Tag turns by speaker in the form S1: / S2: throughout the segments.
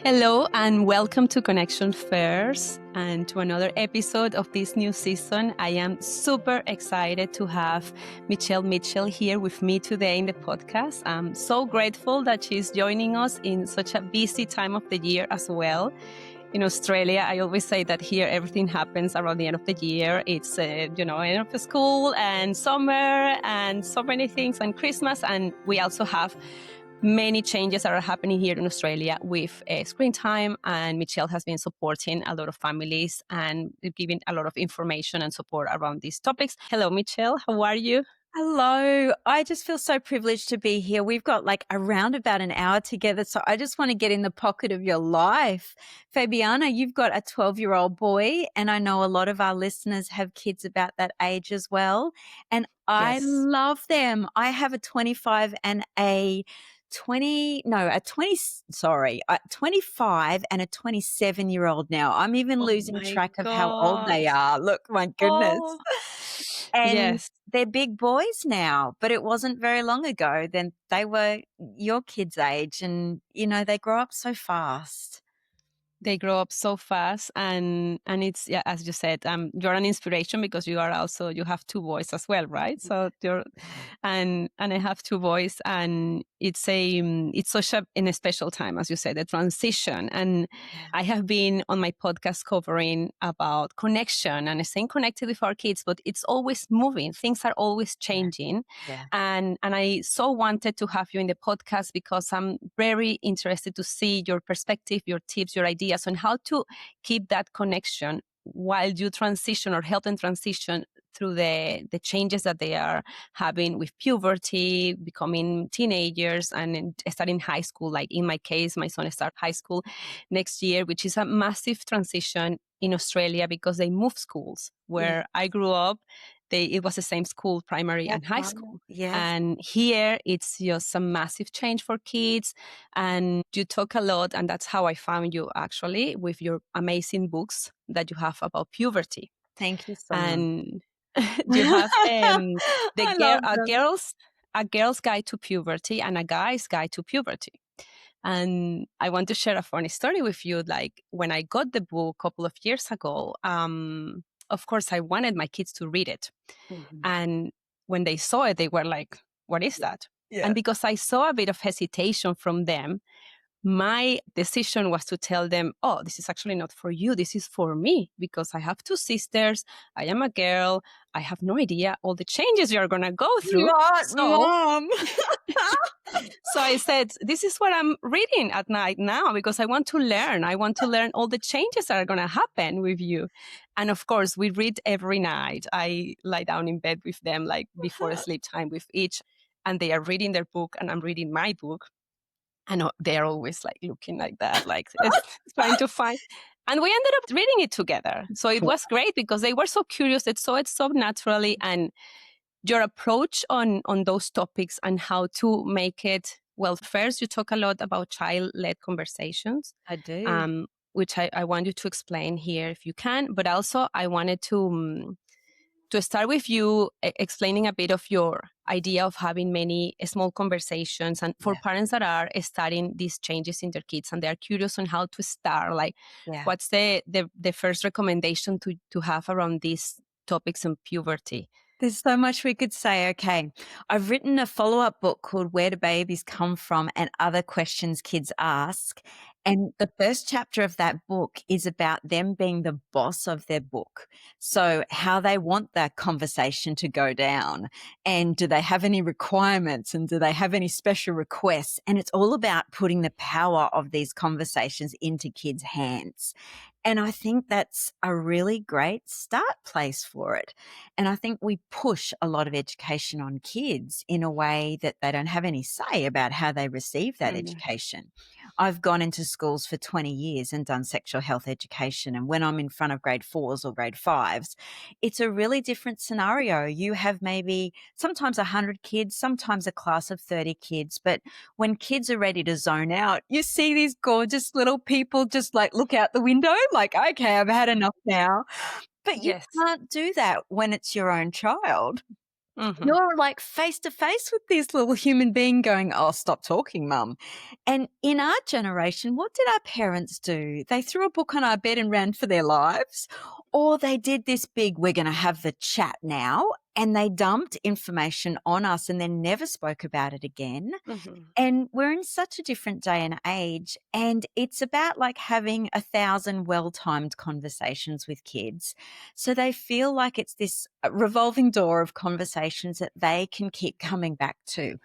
S1: Hello and welcome to Connection Fairs and to another episode of this new season. I am super excited to have Michelle Mitchell here with me today in the podcast. I'm so grateful that she's joining us in such a busy time of the year as well. In Australia, I always say that here everything happens around the end of the year. It's, end of school and summer and so many things and Christmas. And we also have many changes that are happening here in Australia with screen time, and Michelle has been supporting a lot of families and giving a lot of information and support around these topics. Hello, Michelle. How are you?
S2: Hello. I just feel so privileged to be here. We've got like around about an hour together. So I just want to get in the pocket of your life. Fabiana, you've got a 12-year-old boy, and I know a lot of our listeners have kids about that age as well. And I
S1: Yes.
S2: love them. I have a 25 and a 25 and a 27-year-old now. I'm even losing track of how old they are. Look, my goodness.
S1: Oh,
S2: And
S1: yes.
S2: they're big boys now, but it wasn't very long ago. Then they were your kids' age, and they grow up so fast.
S1: They grow up so fast, and it's, yeah, as you said, you're an inspiration because you have two boys as well, right? So you're and I have two boys, and it's such in a special time, as you said, the transition. And I have been on my podcast covering about connection and staying connected with our kids, but it's always moving. Things are always changing.
S2: Yeah.
S1: And I so wanted to have you in the podcast because I'm very interested to see your perspective, your tips, your ideas on how to keep that connection while you transition or help them transition through the changes that they are having with puberty, becoming teenagers, and starting high school. Like in my case, my son starts high school next year, which is a massive transition in Australia because they move schools. Where I grew up, it was the same school, primary and high school.
S2: Yes.
S1: And here it's just a massive change for kids. And you talk a lot, and that's how I found you actually, with your amazing books that you have about puberty.
S2: Thank you so much.
S1: And you have
S2: I love them.
S1: a girl's guide to puberty and a guy's guide to puberty. And I want to share a funny story with you. Like when I got the book a couple of years ago, of course I wanted my kids to read it.
S2: Mhm.
S1: And when they saw it, they were like, "What is that?"
S2: Yeah.
S1: And because I saw a bit of hesitation from them, my decision was to tell them, "Oh, this is actually not for you. This is for me because I have two sisters. I am a girl. I have no idea all the changes you're going to go through."
S2: Not Mom.
S1: So I said, "This is what I'm reading at night now because I want to learn. I want to learn all the changes that are going to happen with you." And of course, we read every night. I lie down in bed with them, like before sleep time with each, and they are reading their book and I'm reading my book. And they're always like looking like that, like trying to find. And we ended up reading it together. So it was great because they were so curious. They saw it so naturally. And your approach on those topics and how to make it, well, first you talk a lot about child-led conversations.
S2: I do.
S1: Which I want you to explain here if you can. But also I wanted to start with you explaining a bit of your idea of having many small conversations, and for parents that are studying these changes in their kids and they are curious on how to start, like what's the first recommendation to have around these topics in puberty?
S2: There's so much we could say. Okay. I've written a follow-up book called Where Do Babies Come From and Other Questions Kids Ask. And the first chapter of that book is about them being the boss of their book. So how they want that conversation to go down, and do they have any requirements, and do they have any special requests? And it's all about putting the power of these conversations into kids' hands. And I think that's a really great start place for it. And I think we push a lot of education on kids in a way that they don't have any say about how they receive that education. I've gone into schools for 20 years and done sexual health education. And when I'm in front of grade 4s or grade 5s, it's a really different scenario. You have maybe sometimes 100 kids, sometimes a class of 30 kids. But when kids are ready to zone out, you see these gorgeous little people just like look out the window like, okay, I've had enough now. But you can't do that when it's your own child.
S1: Mhm.
S2: You're like face to face with this little human being going, "Oh, stop talking, mum." And in our generation, what did our parents do? They threw a book on our bed and ran for their lives, or they did this big, "We're going to have the chat now." And they dumped information on us and then never spoke about it again.
S1: Mhm.
S2: And we're in such a different day and age, and it's about like having 1,000 well-timed conversations with kids. So they feel like it's this revolving door of conversations that they can keep coming back to.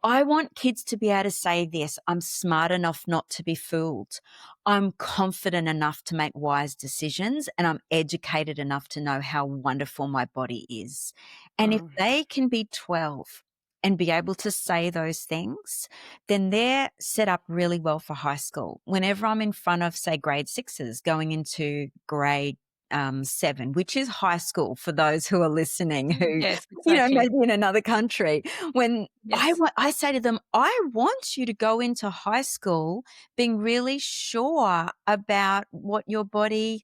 S2: I want kids to be able to say this: I'm smart enough not to be fooled. I'm confident enough to make wise decisions, and I'm educated enough to know how wonderful my body is. And if
S1: Mm.
S2: they can be 12 and be able to say those things, then they're set up really well for high school. Whenever I'm in front of, say, grade sixes going into grade 7, which is high school for those who are listening who,
S1: Yes, exactly.
S2: maybe in another country, when
S1: Yes.
S2: I say to them, I want you to go into high school being really sure about what your body,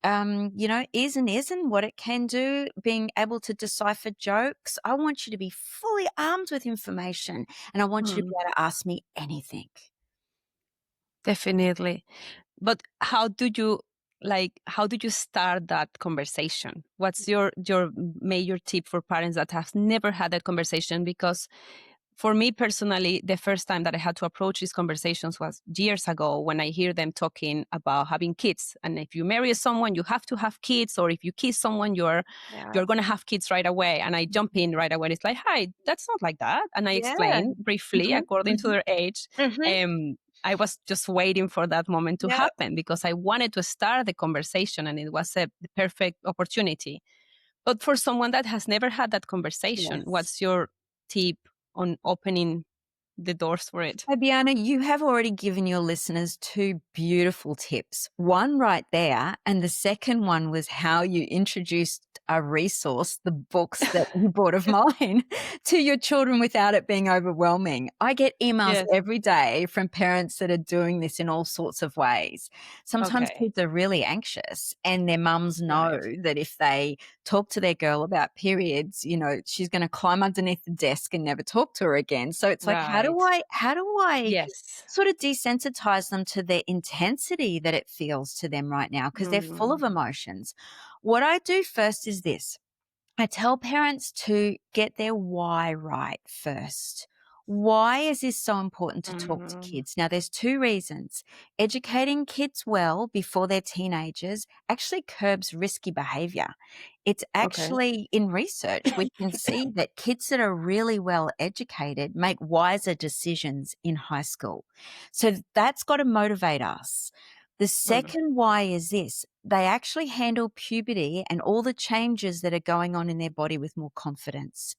S2: is and isn't, what it can do, being able to decipher jokes. I want you to be fully armed with information, and I want you to be
S1: Mm.
S2: able to ask me anything.
S1: Definitely. But how do you start that conversation? What's your major tip for parents that have never had that conversation? Because for me personally, the first time that I had to approach these conversations was years ago when I hear them talking about having kids. And if you marry someone, you have to have kids, or if you kiss someone,
S2: Yeah.
S1: you're gonna have kids right away. And I jump in right away. It's like, hi, that's not like that. And I
S2: Yeah.
S1: explain briefly
S2: Mhm,
S1: according to
S2: mhm,
S1: their age.
S2: mhm.
S1: I was just waiting for that moment to
S2: Yep.
S1: happen because I wanted to start the conversation and it was the perfect opportunity. But for someone that has never had that conversation,
S2: Yes.
S1: what's your tip on opening the doors for it?
S2: Fabiana, you have already given your listeners two beautiful tips. One right there, and the second one was how you introduced a resource, the books that you bought of
S1: Yes.
S2: mine, to your children without it being overwhelming. I get emails
S1: Yes.
S2: every day from parents that are doing this in all sorts of ways. Sometimes
S1: Okay.
S2: kids are really anxious, and their mums know
S1: Right.
S2: that if they talk to their girl about periods, she's going to climb underneath the desk and never talk to her again. So it's like,
S1: Right.
S2: how do I
S1: Yes.
S2: sort of desensitize them to the intensity that it feels to them right now? Because they're full of
S1: Mm.
S2: emotions. What I do first is this. I tell parents to get their why right first. Why is this so important to talk to
S1: Mm.
S2: kids? Now, there's two reasons. Educating kids well before they're teenagers actually curbs risky behavior. It's
S1: Okay.
S2: actually in research, we can see that kids that are really well educated make wiser decisions in high school. So that's got to motivate us. The
S1: Mm.
S2: second why is this: they actually handle puberty and all the changes that are going on in their body with more confidence.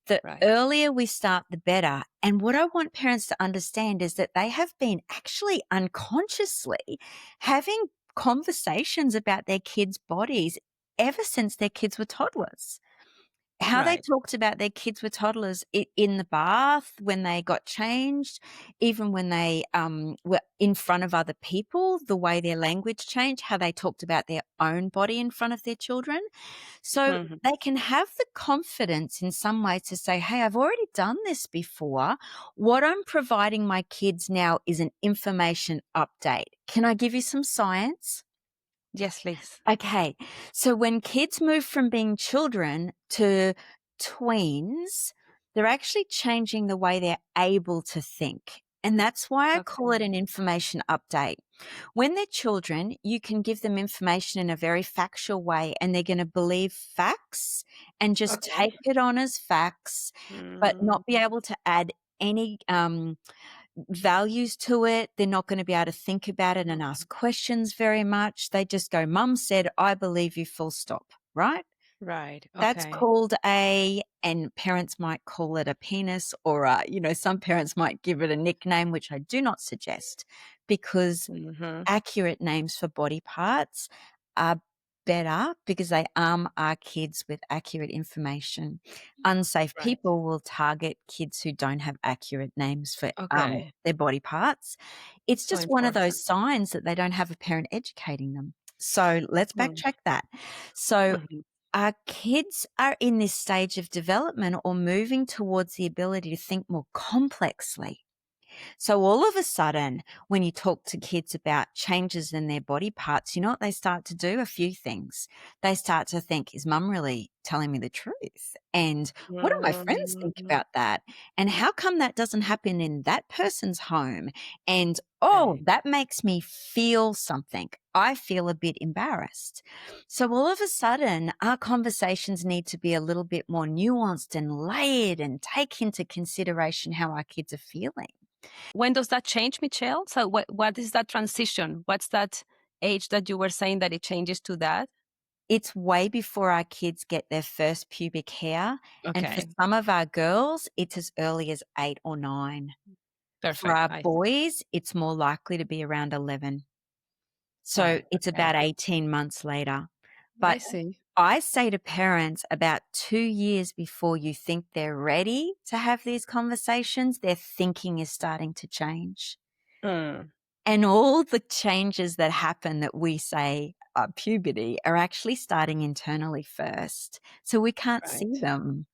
S2: The
S1: Right.
S2: earlier we start, the better. And what I want parents to understand is that they have been actually unconsciously having conversations about their kids' bodies ever since their kids were toddlers. How they
S1: Right.
S2: talked about their kids were toddlers in the bath, when they got changed, even when they were in front of other people, the way their language changed, how they talked about their own body in front of their children. So
S1: Mhm.
S2: they can have the confidence in some ways to say, hey, I've already done this before. What I'm providing my kids now is an information update. Can I give you some science?
S1: Yes, please.
S2: Okay. So when kids move from being children to tweens, they're actually changing the way they're able to think. And that's why I call
S1: Okay.
S2: it an information update. When they're children, you can give them information in a very factual way and they're going to believe facts and just
S1: Okay.
S2: take it on as facts, but
S1: Mm.
S2: not be able to add any values to it. They're not going to be able to think about it and ask questions very much. They just go, Mum said, I believe you, full stop, right?
S1: Right.
S2: That's
S1: Okay.
S2: called and parents might call it a penis, or, some parents might give it a nickname, which I do not suggest, because
S1: Mhm.
S2: accurate names for body parts are better because they arm our kids with accurate information. Unsafe
S1: Right.
S2: people will target kids who don't have accurate names for
S1: Okay.
S2: their body parts. It's
S1: So
S2: just one of
S1: important.
S2: those signs that they don't have a parent educating them. So let's
S1: Mm.
S2: backtrack that. So
S1: Mhm.
S2: Our kids are in this stage of development or moving towards the ability to think more complexly. So all of a sudden, when you talk to kids about changes in their body parts, you know what they start to do? A few things. They start to think, is mum really telling me the truth? And what do my friends think
S1: Mm,
S2: about that? And how come that doesn't happen in that person's home? And oh,
S1: okay.
S2: that makes me feel something. I feel a bit embarrassed. So all of a sudden, our conversations need to be a little bit more nuanced and layered and take into consideration how our kids are feeling.
S1: When does that change, Michelle? So what is that transition? What's that age that you were saying that it changes to that?
S2: It's way before our kids get their first pubic hair, and for
S1: Okay,
S2: some of our girls, it's as early as 8 or 9. For
S1: perfect.
S2: our boys, it's more likely to be around 11. So
S1: Right.
S2: it's
S1: Okay.
S2: about 18 months later.
S1: I
S2: But
S1: see.
S2: I say to parents about 2 years before you think they're ready to have these conversations, their thinking is starting to change.
S1: Mm,
S2: And all the changes that happen that we say are puberty are actually starting internally first. So we can't see
S1: right.
S2: them.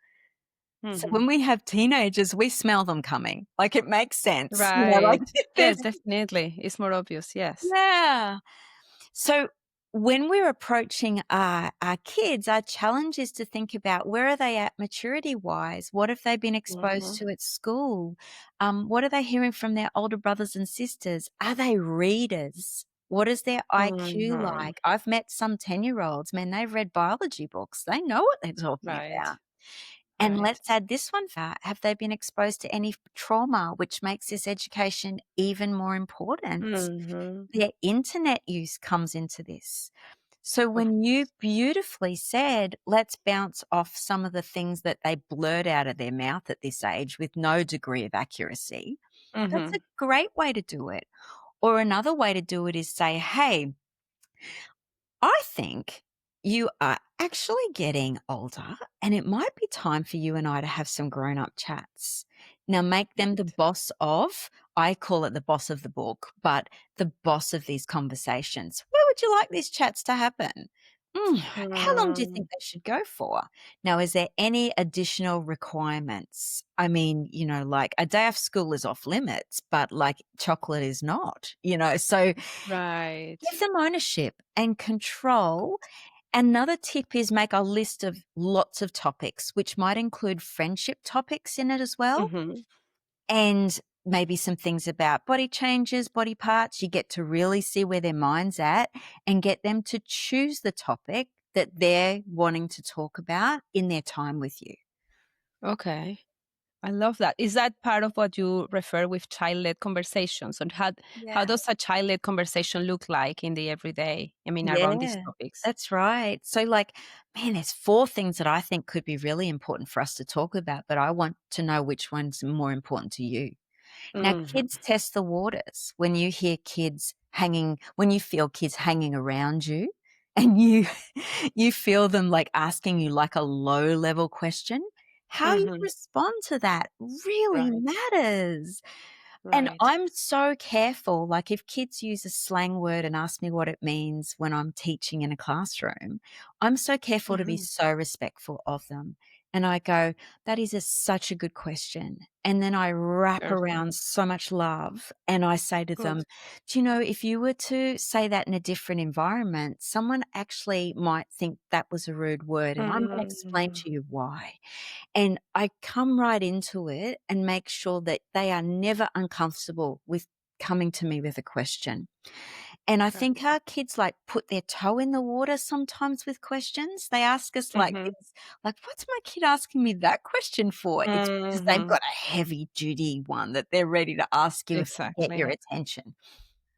S2: So
S1: Hmm.
S2: when we have teenagers, we smell them coming. Like it makes sense. Like
S1: Right.
S2: there's
S1: Yes, definitely. It's more obvious. Yes.
S2: yeah. So when we're approaching our kids, our challenge is to think about where are they at maturity wise? What have they been exposed
S1: Hmm.
S2: to at school? What are they hearing from their older brothers and sisters? Are they readers? What is their IQ
S1: Hmm.
S2: like? I've met some 10-year-olds, man, they've read biology books. They know what they're talking
S1: Right.
S2: about. And
S1: Right.
S2: let's add this one for have they been exposed to any trauma, which makes this education even more important?
S1: Hmm.
S2: Their internet use comes into this. So
S1: Of
S2: when you
S1: course.
S2: beautifully said, let's bounce off some of the things that they blurt out of their mouth at this age with no degree of accuracy, that's a
S1: Hmm.
S2: great way to do it. Or another way to do it is say, hey, I think you are actually getting older and it might be time for you and I to have some grown up chats. Now make them the
S1: Right.
S2: boss of, I call it the boss of the book, but the boss of these conversations. Where would you like these chats to happen? How long do you
S1: Mm,
S2: think they should go for? Now, is there any additional requirements? I mean, like a day off school is off limits, but like chocolate is not, so
S1: right.
S2: give them ownership and control. Another tip is make a list of lots of topics, which might include friendship topics in it as well,
S1: Hmm.
S2: and maybe some things about body changes, body parts. You get to really see where their mind's at and get them to choose the topic that they're wanting to talk about in their time with you.
S1: Okay. I love that. Is that part of what you refer with child-led conversations? And how
S2: Yeah.
S1: does a child-led conversation look like in the everyday? I mean, around these
S2: Yeah,
S1: topics.
S2: that's right. So, like, man, there's 4 things that I think could be really important for us to talk about, but I want to know which one's more important to you. Now,
S1: Hmm.
S2: kids test the waters when you hear kids hanging when you feel kids hanging around you and you you feel them, like, asking you, like, a low level question, how you
S1: Hmm.
S2: respond to that really
S1: Right.
S2: matters. And
S1: Right.
S2: I'm so careful, like, if kids use a slang word and ask me what it means when I'm teaching in a classroom, I'm so careful to be
S1: Hmm.
S2: so respectful of them. And I go, "That is such a good question." And then I wrap
S1: Perfect.
S2: around so much love and I say to
S1: Good.
S2: them, "Do you know, if you were to say that in a different environment, someone actually might think that was a rude word, and I'm gonna explain
S1: Mm.
S2: to you why." And I come right into it and make sure that they are never uncomfortable with coming to me with a question. And I think
S1: Right.
S2: our kids like put their toe in the water sometimes with questions. They ask us like
S1: Hmm.
S2: this, like, what's my kid asking me that question for? It's because they've
S1: Hmm.
S2: got a heavy duty one that they're ready to ask you if they get your
S1: Exactly.
S2: attention.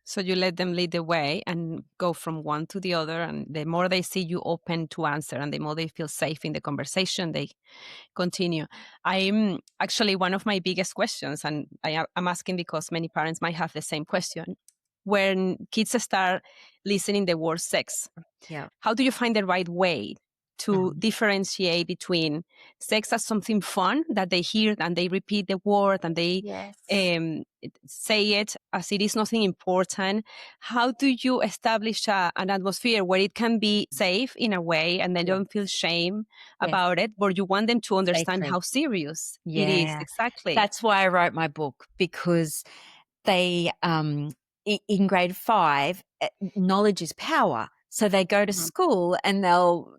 S1: So you let them lead the way and go from one to the other. And the more they see you open to answer and the more they feel safe in the conversation, they continue. I'm actually one of my biggest questions, and I'm asking because many parents might have the same question. When kids start listening the word sex,
S2: Yeah.
S1: how do you find the right way? to differentiate between sex as something fun that they hear and they repeat the word and they
S2: Yes.
S1: say it as it is nothing important. How do you establish an atmosphere where it can be safe in a way and they don't feel shame
S2: Yes.
S1: about it, but you want them to understand
S2: Sacred.
S1: how serious it is?
S2: Yeah.
S1: Exactly.
S2: That's why I wrote my book, because they in grade 5, knowledge is power. So they go to
S1: Mhm.
S2: school and they'll,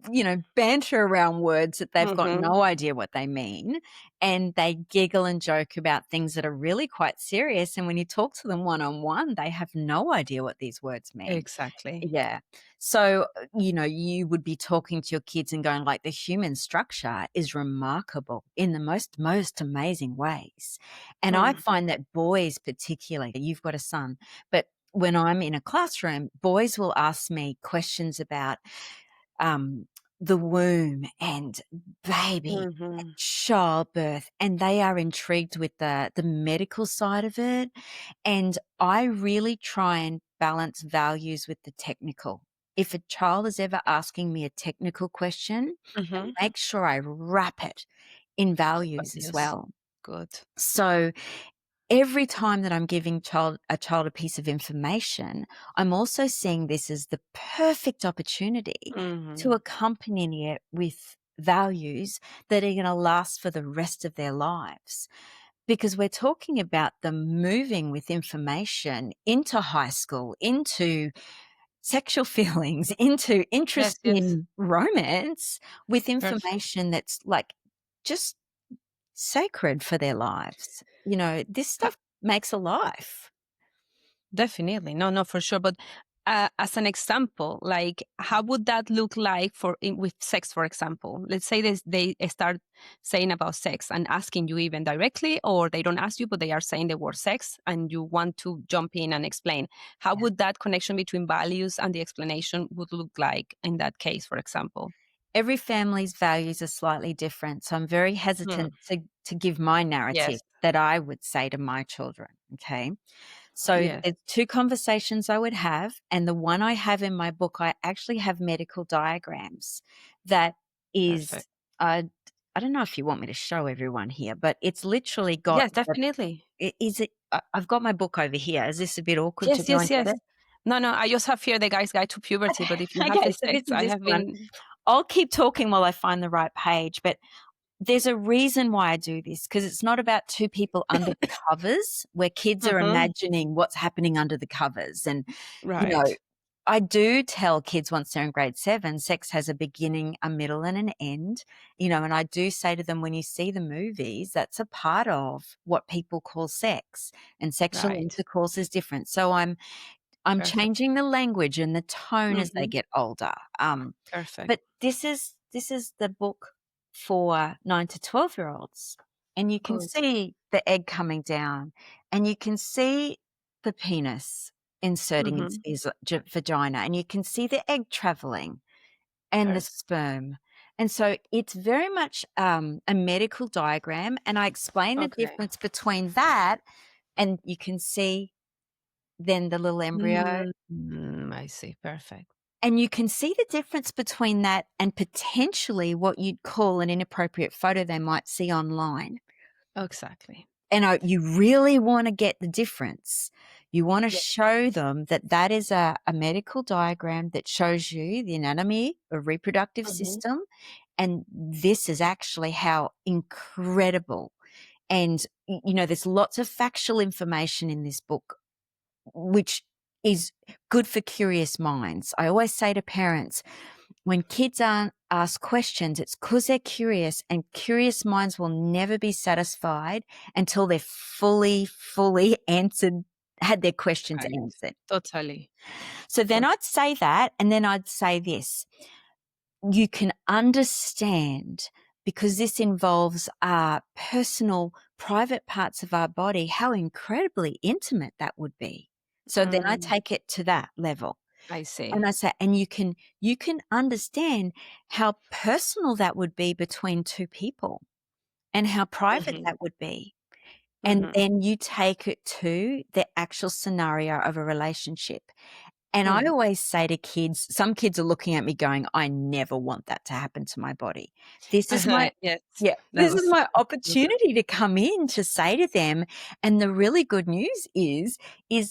S2: banter around words that they've got
S1: Mhm.
S2: no idea what they mean, and they giggle and joke about things that are really quite serious, and when you talk to them one on one, they have no idea what these words mean.
S1: Exactly.
S2: Yeah. So, you would be talking to your kids and going like, the human structure is remarkable in the most amazing ways. And I
S1: Mm.
S2: find that boys particularly, you've got a son, but when I'm in a classroom, boys will ask me questions about um, the womb and baby,
S1: Mhm.
S2: childbirth, and they are intrigued with the medical side of it. And I really try and balance values with the technical. If a child is ever asking me a technical question, I
S1: Mhm.
S2: make sure I wrap it in values as
S1: Yes.
S2: well.
S1: Good.
S2: So every time that I'm giving a child a piece of information, I'm also seeing this as the perfect opportunity to
S1: Mhm.
S2: accompany it with values that are going to last for the rest of their lives. Because we're talking about them moving with information into high school, into sexual feelings, into
S1: Yes,
S2: interest
S1: yes.
S2: in romance with
S1: Perfect.
S2: information that's like just sacred for their lives. This
S1: Ha-
S2: stuff makes a life.
S1: Definitely. No, no, for sure. But as an example, like how would that look like with sex, for example? Let's say they start saying about sex and asking you even directly, or they don't ask you, but they are saying the word sex and you want to jump in and explain. How
S2: Yeah.
S1: would that connection between values and the explanation would look like in that case, for example?
S2: Every family's values are slightly different, so I'm very
S1: Hmm.
S2: hesitant to give my narrative
S1: Yes.
S2: that I would say to my children, okay? So
S1: Yes.
S2: there's 2 conversations I would have, and the one I have in my book, I actually have medical diagrams that is,
S1: Perfect.
S2: I don't know if you want me to show everyone here, but it's literally got
S1: Yes, definitely.
S2: is it I've got my book over here. Is this a bit awkward to
S1: Yes,
S2: go
S1: yes,
S2: and get
S1: yes.
S2: it?
S1: No, no, I just have here the guy's guide to puberty, but if you have
S2: Okay,
S1: the
S2: so this
S1: sex,
S2: is
S1: I
S2: this
S1: have
S2: one.
S1: been.
S2: I'll keep talking while I find the right page, but there's a reason why I do this, because it's not about 2 people under the covers where kids are
S1: Mhm.
S2: imagining what's happening under the covers. And, you know,
S1: Right,
S2: I do tell kids once they're in grade 7, sex has a beginning, a middle, and an end, and I do say to them, when you see the movies, that's a part of what people call sex, and sexual
S1: right.
S2: intercourse is different. So I'm
S1: Perfect.
S2: changing the language and the tone as they
S1: Mhm.
S2: get older.
S1: Perfect.
S2: But this is the book for 9 to 12-year-olds, and you can
S1: Good.
S2: see the egg coming down, and you can see the penis inserting into
S1: Mhm.
S2: his vagina, and you can see the egg traveling and the
S1: Perfect.
S2: sperm. And so it's very much a medical diagram, and I explain the
S1: Okay.
S2: difference between that, and you can see then the little embryo.
S1: I see. Perfect.
S2: And you can see the difference between that and potentially what you'd call an inappropriate photo they might see online.
S1: Exactly.
S2: And you really want to get the difference. You want to
S1: Yeah.
S2: show them that that is a medical diagram that shows you the anatomy of reproductive
S1: Mhm.
S2: system. And this is actually how incredible. And, there's lots of factual information in this book, which is good for curious minds. I always say to parents, when kids aren't asked questions, it's because they're curious, and curious minds will never be satisfied until they're fully answered, had their questions
S1: Right.
S2: answered.
S1: Totally.
S2: So then
S1: Tot
S2: I'd say that, and then I'd say this: you can understand, because this involves our personal, private parts of our body, how incredibly intimate that would be. So then I
S1: mm,
S2: take it to that level.
S1: I
S2: And
S1: see.
S2: I say, and you can understand how personal that would be between 2 people, and how private
S1: Mhm.
S2: that would be. And
S1: Mhm.
S2: then you take it to the actual scenario of a relationship. And I always say to kids, some kids are looking at me going, I never want that to happen to my body. This is my
S1: Yes,
S2: yeah,
S1: that
S2: this is
S1: was
S2: my opportunity to come in to say to them. And the really good news is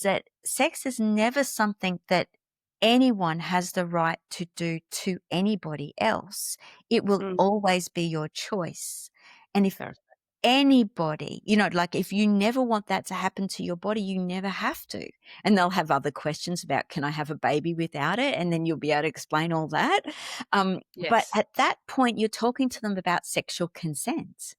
S2: that sex is never something that anyone has the right to do to anybody else. It will
S1: mm,
S2: always be your choice. And if
S1: perfect.
S2: anybody, like if you never want that to happen to your body, you never have to. And they'll have other questions about, can I have a baby without it? And then you'll be able to explain all that. But
S1: Yes,
S2: at that point, you're talking to them about sexual consent.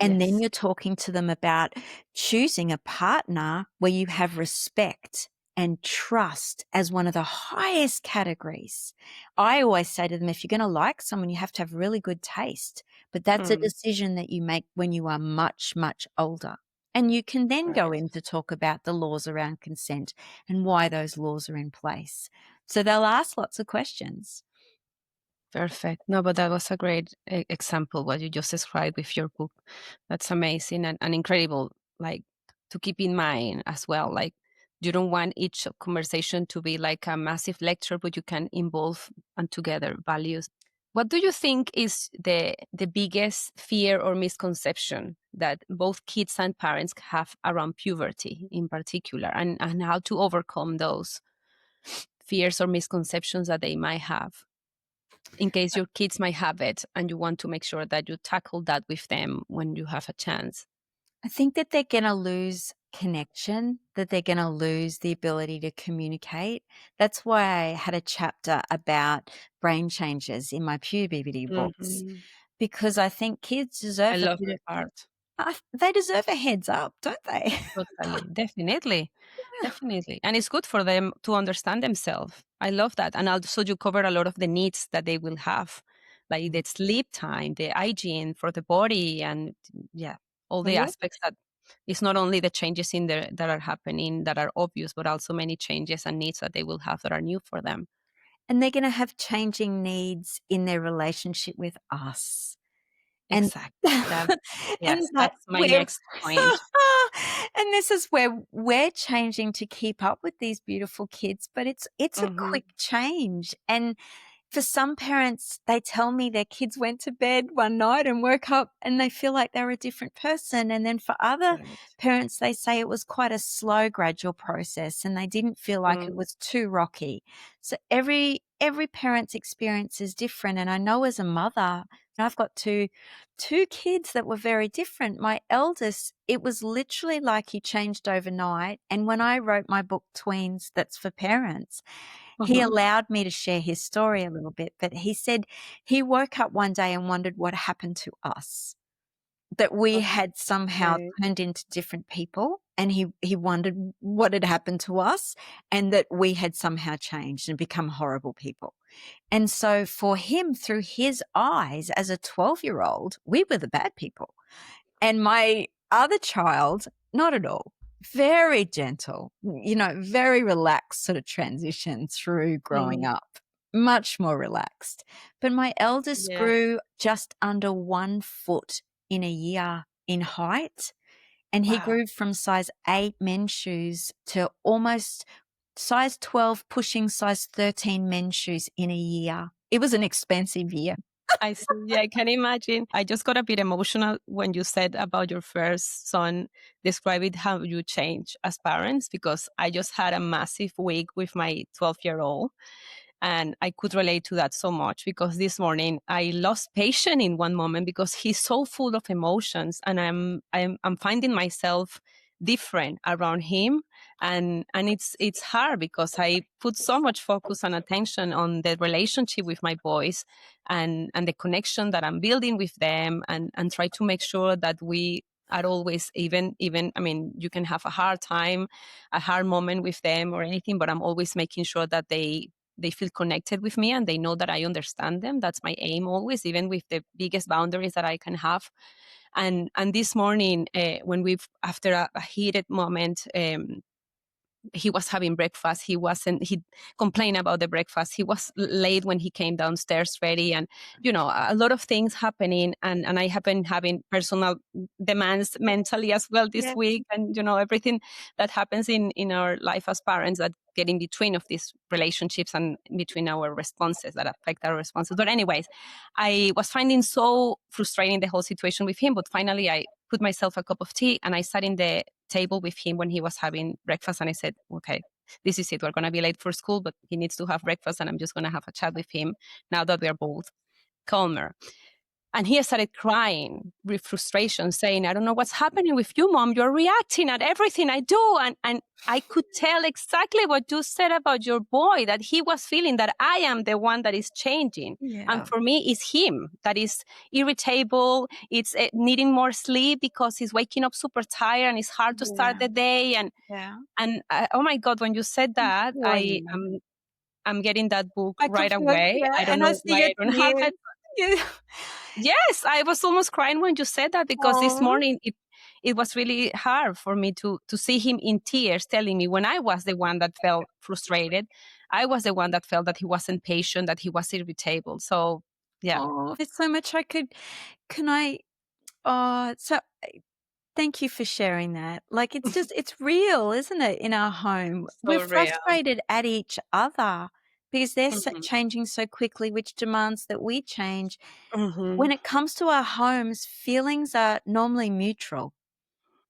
S2: And then
S1: yes,
S2: you're talking to them about choosing a partner where you have respect and trust as one of the highest categories. I always say to them, if you're going to like someone, you have to have really good taste. But that's a
S1: mm,
S2: decision that you make when you are much, much older. And you can then go
S1: right.
S2: in to talk about the laws around consent and why those laws are in place. So they'll ask lots of questions.
S1: Perfect. No, but that was a great example, what you just described with your book. That's amazing and incredible, like to keep in mind as well. Like you don't want each conversation to be like a massive lecture, but you can involve and together values. What do you think is the biggest fear or misconception that both kids and parents have around puberty in particular, and how to overcome those fears or misconceptions that they might have, in case your kids might have it and you want to make sure that you tackle that with them when you have a chance?
S2: I think that they're going to lose connection, that they're going to lose the ability to communicate. That's why I had a chapter about brain changes in my puberty books,
S1: Mhm.
S2: because I think kids
S1: I
S2: deserve a
S1: love
S2: bit
S1: that part.
S2: they deserve a heads up, don't they?
S1: Totally. Definitely. Definitely. And it's good for them to understand themselves. I love that. And also you cover a lot of the needs that they will have, like the sleep time, the hygiene for the body, and yeah, all
S2: Oh,
S1: the
S2: yeah.
S1: aspects that it's not only the changes in there that are happening that are obvious, but also many changes and needs that they will have that are new for them.
S2: And they're going to have changing needs in their relationship with us. And
S1: Exactly. That
S2: and
S1: yes,
S2: that
S1: that's my
S2: we're
S1: next point.
S2: and this is where we're changing to keep up with these beautiful kids, but it's a
S1: Mhm.
S2: quick change. And for some parents, they tell me their kids went to bed one night and woke up and they feel like they're a different person. And then for other
S1: Right.
S2: parents, they say it was quite a slow, gradual process and they didn't feel like it
S1: Mm.
S2: was too rocky. So every parent's experience is different. And I know as a mother, I've got two kids that were very different. My eldest, it was literally like he changed overnight. And when I wrote my book, Tweens, that's for parents, he
S1: Uh-huh.
S2: allowed me to share his story a little bit, but he said he woke up one day and wondered what happened to us, that we had somehow
S1: Okay.
S2: turned into different people, and he wondered what had happened to us and that we had somehow changed and become horrible people. And so for him, through his eyes as a 12-year-old, we were the bad people. And my other child, not at all. Very gentle, very relaxed sort of transition through growing
S1: Mm.
S2: up, much more relaxed. But my eldest
S1: Yeah.
S2: grew just under 1 foot in a year in height. And he
S1: Wow.
S2: grew from size 8 men's shoes to almost size 12, pushing size 13 men's shoes in a year. It was an expensive year.
S1: I see. Yeah, I can imagine. I just got a bit emotional when you said about your first son, describing how you change as parents, because I just had a massive week with my 12-year-old. And I could relate to that so much, because this morning I lost patience in one moment because he's so full of emotions, and I'm finding myself different around him, and it's hard because I put so much focus and attention on the relationship with my boys, and the connection that I'm building with them, and try to make sure that we are always, even I mean, you can have a hard time, a hard moment with them or anything, but I'm always making sure that they feel connected with me and they know that I understand them. That's my aim always, even with the biggest boundaries that I can have. And this morning, when we've after a heated moment, he was having breakfast. He complained about the breakfast. He was late when he came downstairs ready, and a lot of things happening, and I have been having personal demands mentally as well this
S2: Yeah.
S1: week, and everything that happens in our life as parents that get in between of these relationships and between our responses that affect our responses. But anyways, I was finding so frustrating the whole situation with him. But finally, I put myself a cup of tea and I sat in the table with him when he was having breakfast. And I said, okay, this is it. We're going to be late for school, but he needs to have breakfast. And I'm just going to have a chat with him now that we are both calmer. And he started crying with frustration, saying, I don't know what's happening with you, Mom. You're reacting at everything I do. And I could tell exactly what you said about your boy, that he was feeling that I am the one that is changing.
S2: Yeah.
S1: And for me, it's him that is irritable. It's needing more sleep because he's waking up super tired and it's hard to start the day. And oh my God, when you said that, I'm getting that book
S2: I can
S1: right
S2: feel it,
S1: away. I don't
S2: and I
S1: know
S2: see
S1: why
S2: your
S1: I don't have
S2: tears.
S1: it.
S2: Yeah.
S1: Yes, I was almost crying when you said that, because this morning it was really hard for me to see him in tears telling me, when I was the one that felt frustrated, I was the one that felt that he wasn't patient, that he was irritable. So yeah.
S2: Oh, there's so much can I so thank you for sharing that. Like, it's just it's real, isn't it, in our home? We're
S1: So real.
S2: frustrated at each other because they're
S1: Mhm.
S2: changing so quickly, which demands that we change.
S1: Mhm.
S2: When it comes to our homes, feelings are normally mutual.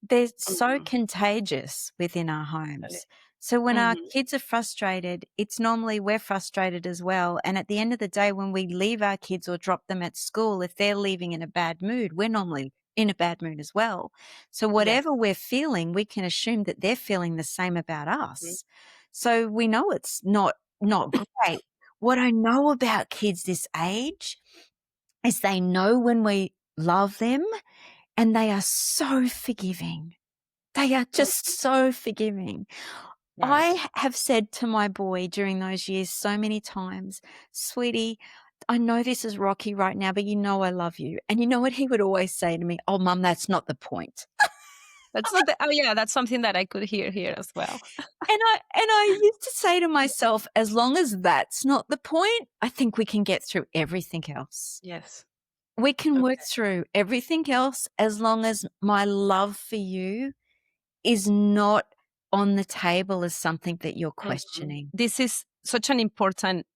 S2: They're so
S1: Mhm.
S2: contagious within our homes. So when our
S1: Mhm.
S2: kids are frustrated, it's normally we're frustrated as well. And at the end of the day, when we leave our kids or drop them at school, if they're leaving in a bad mood, we're normally in a bad mood as well. So
S1: Yes.
S2: whatever we're feeling, we can assume that they're feeling the same about
S1: Mhm.
S2: us. So we know it's not great. What I know about kids this age is they know when we love them, and they are so forgiving. They are
S1: Mm.
S2: just so forgiving.
S1: Right.
S2: I have said to my boy during those years so many times, "Sweetie, I know this is rocky right now, but you know I love you." And you know what he would always say to me? "Oh, Mum, that's not the point."
S1: That's not the, oh yeah, that's something that I could hear here as well.
S2: And I used to say to myself, as long as that's not the point, I think we can get through everything else.
S1: Yes.
S2: We can work
S1: Okay.
S2: through everything else as long as my love for you is not on the table as something that you're
S1: Mhm.
S2: questioning.
S1: This is such an important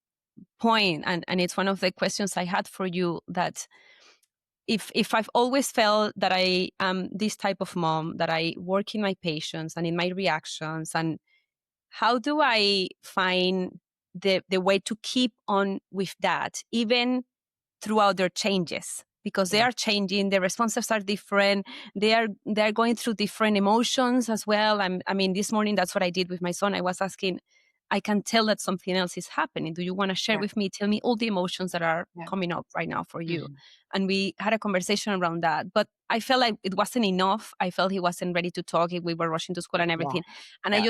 S1: point, and it's one of the questions I had for you, that if I've always felt that I am this type of mom, that I work in my patience and in my reactions, and how do I find the way to keep on with that, even throughout their changes, because they
S2: Yeah.
S1: are changing, the responses are different, they're going through different emotions as well. I mean, this morning, that's what I did with my son. I was asking, I can tell that something else is happening. Do you want to share
S2: Yeah.
S1: with me? Tell me all the emotions that are
S2: Yeah.
S1: coming up right now for you.
S2: Mhm.
S1: And we had a conversation around that. But I felt like it wasn't enough. I felt he wasn't ready to talk. We were rushing to school and
S2: Yeah.
S1: everything. And
S2: Yeah.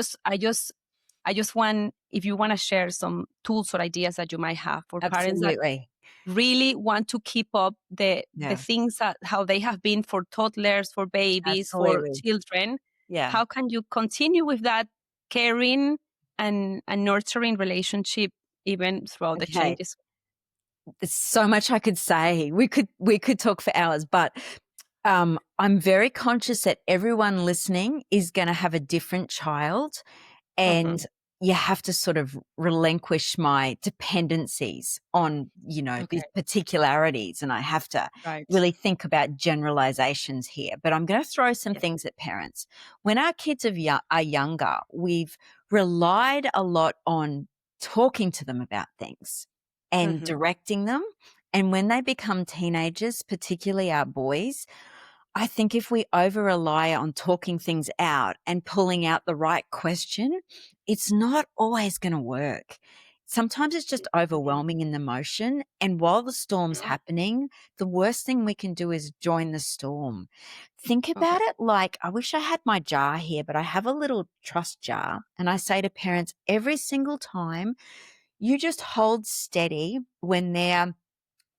S1: I just want, if you want to share some tools or ideas that you might have for parents that
S2: Absolutely.
S1: really want to keep up the
S2: Yeah.
S1: things that how they have been for toddlers, for babies, for
S2: Absolutely.
S1: children.
S2: Yeah.
S1: How can you continue with that caring and nurturing relationship even throughout the
S2: Okay.
S1: changes?
S2: There's so much I could say. We could talk for hours, but I'm very conscious that everyone listening is going to have a different child.
S1: Hmm.
S2: And you have to sort of relinquish my dependencies on, these
S1: Okay.
S2: particularities, and I have to
S1: Right.
S2: really think about generalizations here. But I'm going to throw some
S1: Yes.
S2: things at parents. When our kids are younger, we've relied a lot on talking to them about things and
S1: Hmm.
S2: directing them. And when they become teenagers, particularly our boys, I think if we over rely on talking things out and pulling out the right question, it's not always going to work. Sometimes it's just overwhelming in the motion. And while the storm's
S1: Hmm.
S2: happening, the worst thing we can do is join the storm. Think
S1: Okay.
S2: about it like, I wish I had my jar here, but I have a little trust jar. And I say to parents every single time, you just hold steady when they're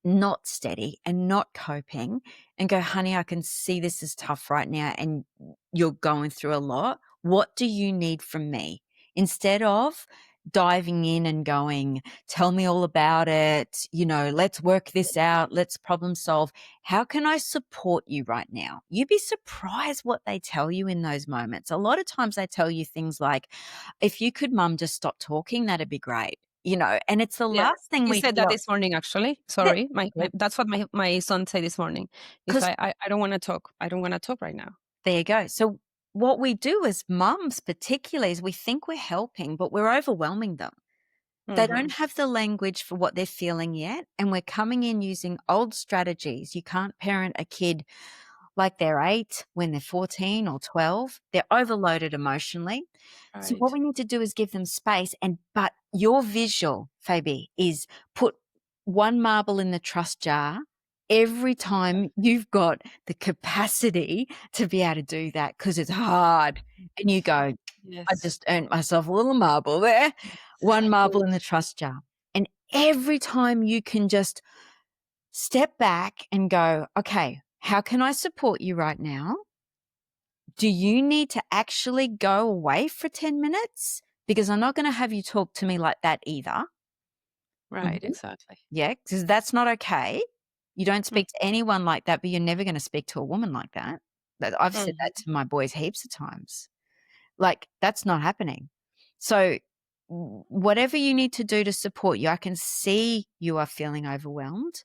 S2: not steady and not coping, and go, "Honey, I can see this is tough right now and you're going through a lot. What do you need from me?" Instead of diving in and going, tell me all about it, let's work this out, let's problem solve. How can I support you right now? You'd be surprised what they tell you in those moments. A lot of times they tell you things like, if you could, mum, just stop talking, that'd be great. And it's the
S1: Yes,
S2: last thing
S1: he
S2: we
S1: said that
S2: feel.
S1: this morning. Actually, sorry, that's what my son said this morning. Is
S2: Because
S1: I don't want to talk. I don't want to talk right now.
S2: there you go. So what we do as mums particularly is we think we're helping, but we're overwhelming them. They
S1: Mm-hmm.
S2: don't have the language for what they're feeling yet, and we're coming in using old strategies. You can't parent a kid like they're 8 when they're 14 or 12. They're overloaded emotionally. So what
S1: Right.
S2: we need to do is give them space. But your visual, Fabi, is put one marble in the trust jar every time you've got the capacity to be able to do that, because it's hard. And you go, I
S1: Yes.
S2: just earned myself a little marble there. One marble
S1: Good.
S2: in the trust jar. And every time you can just step back and go, okay, how can I support you right now? Do you need to actually go away for 10 minutes? Because I'm not going to have you talk to me like that either.
S1: Right.
S2: Mhm.
S1: Exactly.
S2: Yeah, because that's not okay. You don't
S1: Mm-hmm.
S2: speak to anyone like that, but you're never going to speak to a woman like that. I've said that
S1: Mm-hmm.
S2: to my boys heaps of times. Like, that's not happening. So, whatever you need to do to support you, I can see you are feeling overwhelmed.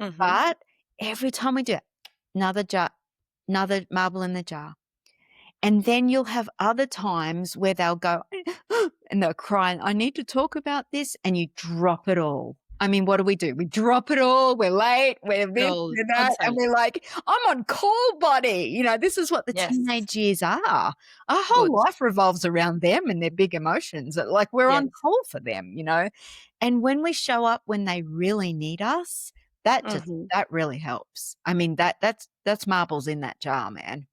S1: Mm-hmm.
S2: But every time we do it, another marble in the jar. And then you'll have other times where they'll go and they'll cry, I need to talk about this, and you drop it all. I mean, what do? We drop it all. We're late. We're this,
S1: No,
S2: we're that. And
S1: totally.
S2: we're like, I'm on call, buddy. This is what the
S1: Yes.
S2: teenage years are. Our whole
S1: Good.
S2: life revolves around them and their big emotions. Like, we're
S1: Yes.
S2: on call for them. And when we show up when they really need us,
S1: Mm-hmm.
S2: that really helps. I mean, that's marbles in that jar, man.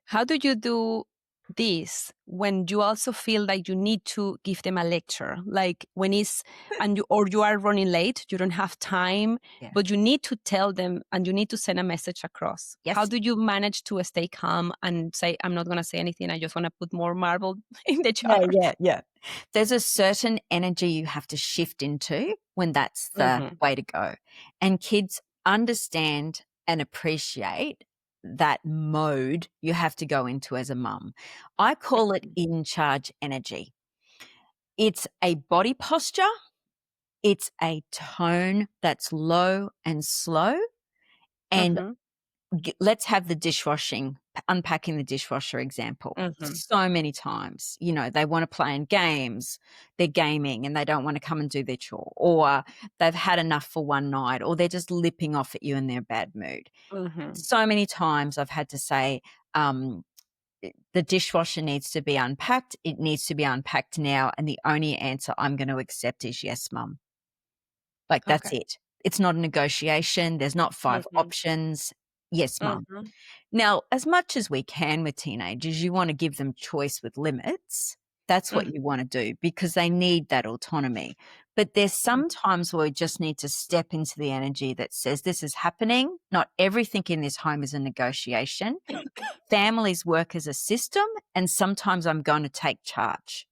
S1: How do you do this when you also feel like you need to give them a lecture? Like when you are running late, you don't have time,
S2: Yeah.
S1: but you need to tell them and you need to send a message across.
S2: Yes.
S1: How do you manage to stay calm and say, I'm not going to say anything. I just want to put more marble in the jar?
S2: Yeah. There's a certain energy you have to shift into when that's the
S1: Mm-hmm.
S2: way to go. And kids understand and appreciate that mode you have to go into as a mum. I call it in charge energy. It's a body posture. It's a tone that's low and slow. And
S1: Mm-hmm.
S2: let's have the unpacking the dishwasher example.
S1: Mm-hmm.
S2: So many times, they want to play in games, they're gaming and they don't want to come and do their chore, or they've had enough for one night, or they're just lipping off at you in their bad mood.
S1: Mm-hmm.
S2: So many times I've had to say, the dishwasher needs to be unpacked. It needs to be unpacked now. And the only answer I'm going to accept is yes, mum. Like, that's
S1: Okay.
S2: it. It's not a negotiation. There's not 5
S1: Mm-hmm.
S2: options. Yes, mum.
S1: Mm-hmm.
S2: Now, as much as we can with teenagers, you want to give them choice with limits. That's what you want to do, because they need that autonomy. But there's some times where we just need to step into the energy that says this is happening. Not everything in this home is a negotiation. Families work as a system, and sometimes I'm going to take charge.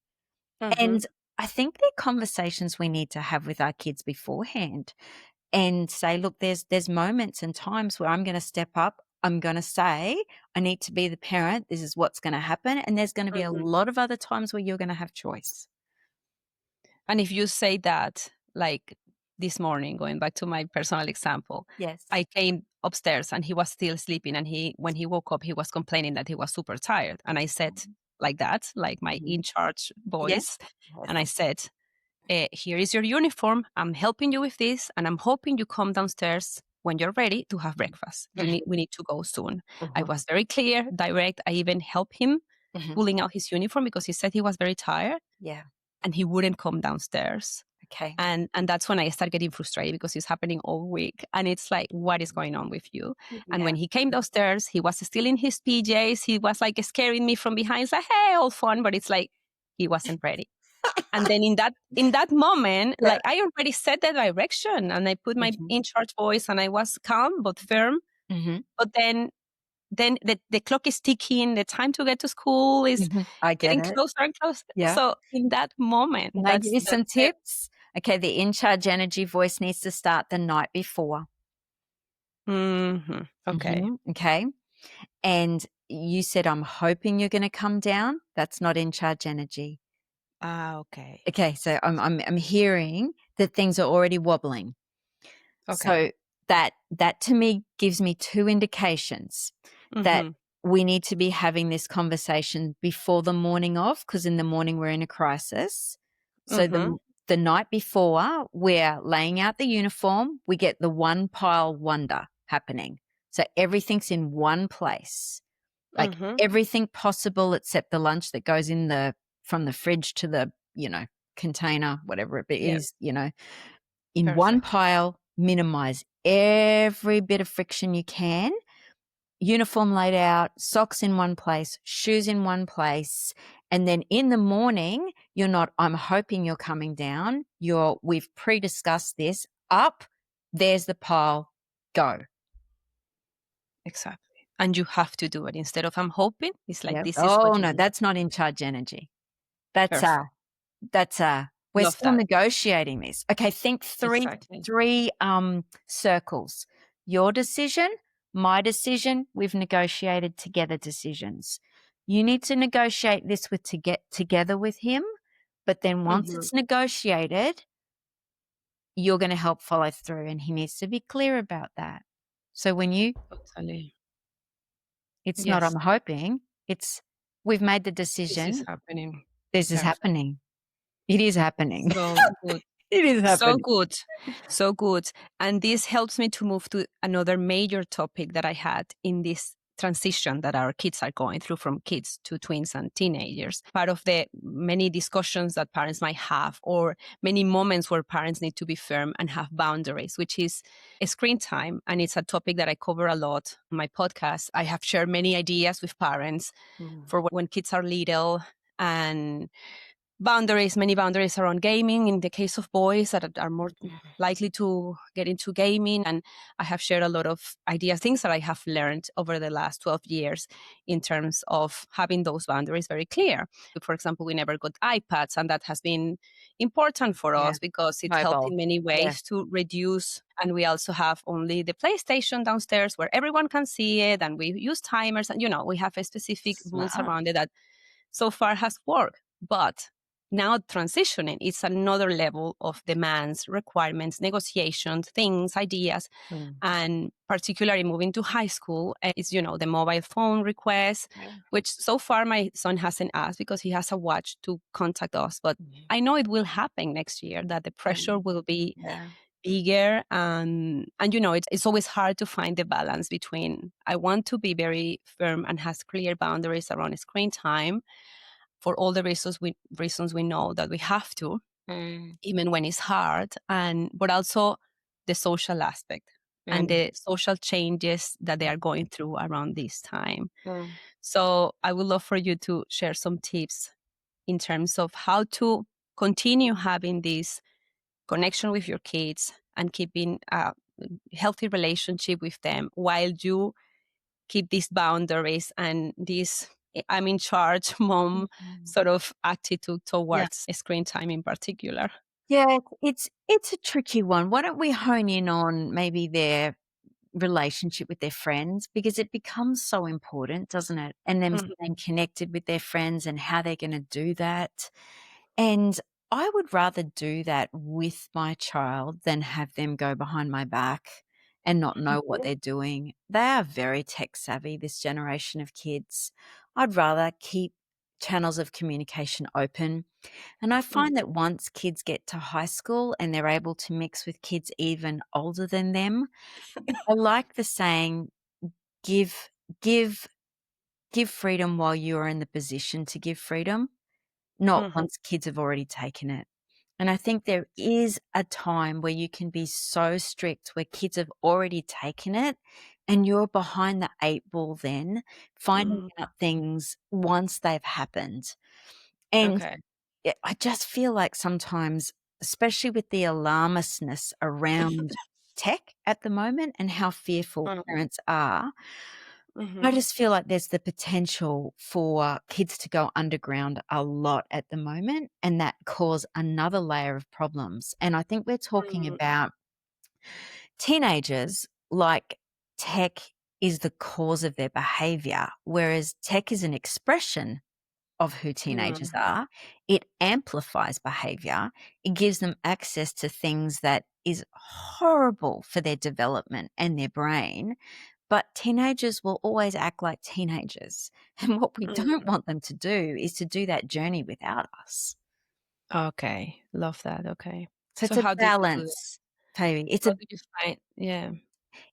S1: Mm-hmm.
S2: And I think they're conversations we need to have with our kids beforehand and say, look, there's moments and times where I'm going to step up. I'm going to say, I need to be the parent. This is what's going to happen. And there's going to be a
S1: Mm-hmm.
S2: lot of other times where you're going to have choice.
S1: And if you say that, like this morning, going back to my personal example,
S2: Yes.
S1: I came upstairs and he was still sleeping. And when he woke up, he was complaining that he was super tired. And I said like that, like my in charge
S2: Yes.
S1: voice. And I said, here is your uniform. I'm helping you with this. And I'm hoping you come downstairs when you're ready to have breakfast. We need to go soon. I was very clear, direct. I even helped him pulling out his uniform because he said he was very tired.
S2: Yeah.
S1: And he wouldn't come downstairs.
S2: Okay.
S1: And that's when I started getting frustrated because it's happening all week. And it's like, what is going on with you? And when he came downstairs, he was still in his PJs. He was like scaring me from behind. It's like, hey, all fun. But it's like, he wasn't ready. And then in that moment, like I already set the direction and I put my in charge voice and I was calm but firm. But then then the clock is ticking, the time to get to school is
S2: I get
S1: getting
S2: it.
S1: closer and closer.
S2: Yeah.
S1: So in that moment,
S2: Can I give you
S1: that's
S2: some
S1: it.
S2: tips? Okay, the in charge energy voice needs to start the night before.
S1: Okay.
S2: Okay. And you said, I'm hoping you're going to come down. That's not in charge energy.
S1: Okay.
S2: Okay. So I'm hearing that things are already wobbling.
S1: Okay.
S2: So that to me gives me two indications that we need to be having this conversation before the morning of, because in the morning we're in a crisis. So the night before we're laying out the uniform, we get the one pile wonder happening. So everything's in one place, like everything possible except the lunch that goes in from the fridge to the, container, whatever it
S1: Yeah.
S2: is, in one
S1: Perfect.
S2: pile, minimize every bit of friction you can. Uniform laid out, socks in one place, shoes in one place. And then in the morning, you're not, I'm hoping you're coming down. We've pre-discussed this. Up, there's the pile, go.
S1: Exactly. And you have to do it instead of I'm hoping. It's like
S2: Yeah.
S1: this is
S2: Oh
S1: what you
S2: no,
S1: need.
S2: that's not in charge energy. That's
S1: Perfect.
S2: we're
S1: Love
S2: still
S1: that.
S2: negotiating this. Okay, think
S1: Exactly.
S2: three circles. Your decision, my decision, we've negotiated together decisions. You need to negotiate this to get together with him, but then once it's negotiated, you're going to help follow through, and he needs to be clear about that. So
S1: Totally.
S2: it's not
S1: Yes.
S2: I'm hoping, it's we've made the
S1: This is
S2: decision.
S1: happening.
S2: This is
S1: Perfect.
S2: happening. It is happening.
S1: So good.
S2: It is
S1: So
S2: happening.
S1: good. So good. And this helps me to move to another major topic that I had in this transition that our kids are going through from kids to tweens and teenagers. Part of the many discussions that parents might have, or many moments where parents need to be firm and have boundaries, which is screen time. And it's a topic that I cover a lot on my podcast. I have shared many ideas with parents for when kids are little, and many boundaries around gaming in the case of boys that are more likely to get into gaming. And I have shared a lot of ideas, things that I have learned over the last 12 years in terms of having those boundaries very clear. For example, we never got iPads, and that has been important for
S2: Yeah.
S1: us because it helped
S2: Mobile.
S1: in many
S2: Yeah.
S1: ways to reduce. And we also have only the PlayStation downstairs where everyone can see it, and we use timers, and we have a specific rules
S2: Smart.
S1: around it that so far has worked. But now transitioning, it's another level of demands, requirements, negotiations, things, ideas. And particularly moving to high school is, the mobile phone request, which so far my son hasn't asked because he has a watch to contact us. But I know it will happen next year, that the pressure will be bigger. And it's always hard to find the balance between I want to be very firm and has clear boundaries around screen time for all the reasons we know that we have to, even when it's hard, but also the social aspect and the social changes that they are going through around this time. So I would love for you to share some tips in terms of how to continue having this connection with your kids and keeping a healthy relationship with them while you keep these boundaries and this I'm in charge mom sort of attitude
S2: Yeah.
S1: towards screen time in particular.
S2: Yeah, it's a tricky one. Why don't we hone in on maybe their relationship with their friends, because it becomes so important, doesn't it? And them staying connected with their friends and how they're gonna do that. And I would rather do that with my child than have them go behind my back and not know what they're doing. They are very tech savvy, this generation of kids. I'd rather keep channels of communication open. And I find that once kids get to high school and they're able to mix with kids even older than them, I like the saying, give give give freedom while you are in the position to give freedom, not once kids have already taken it. And I think there is a time where you can be so strict where kids have already taken it and you're behind the 8 ball then, finding out things once they've happened. And
S1: Okay.
S2: I just feel like sometimes, especially with the alarmistness around tech at the moment and how fearful parents are, I
S1: Mhm.
S2: just feel like there's the potential for kids to go underground a lot at the moment, and that cause another layer of problems. And I think we're talking
S1: Mm,
S2: about teenagers, like tech is the cause of their behavior, whereas tech is an expression of who teenagers
S1: mhm,
S2: are. It amplifies behavior. It gives them access to things that is horrible for their development and their brain. But teenagers will always act like teenagers. And what we don't
S1: mm.
S2: want them to do is to do that journey without us.
S1: Okay, love that, okay.
S2: So
S1: So
S2: it's a
S1: how do you do that?
S2: balance, Toby.
S1: How do you find yeah.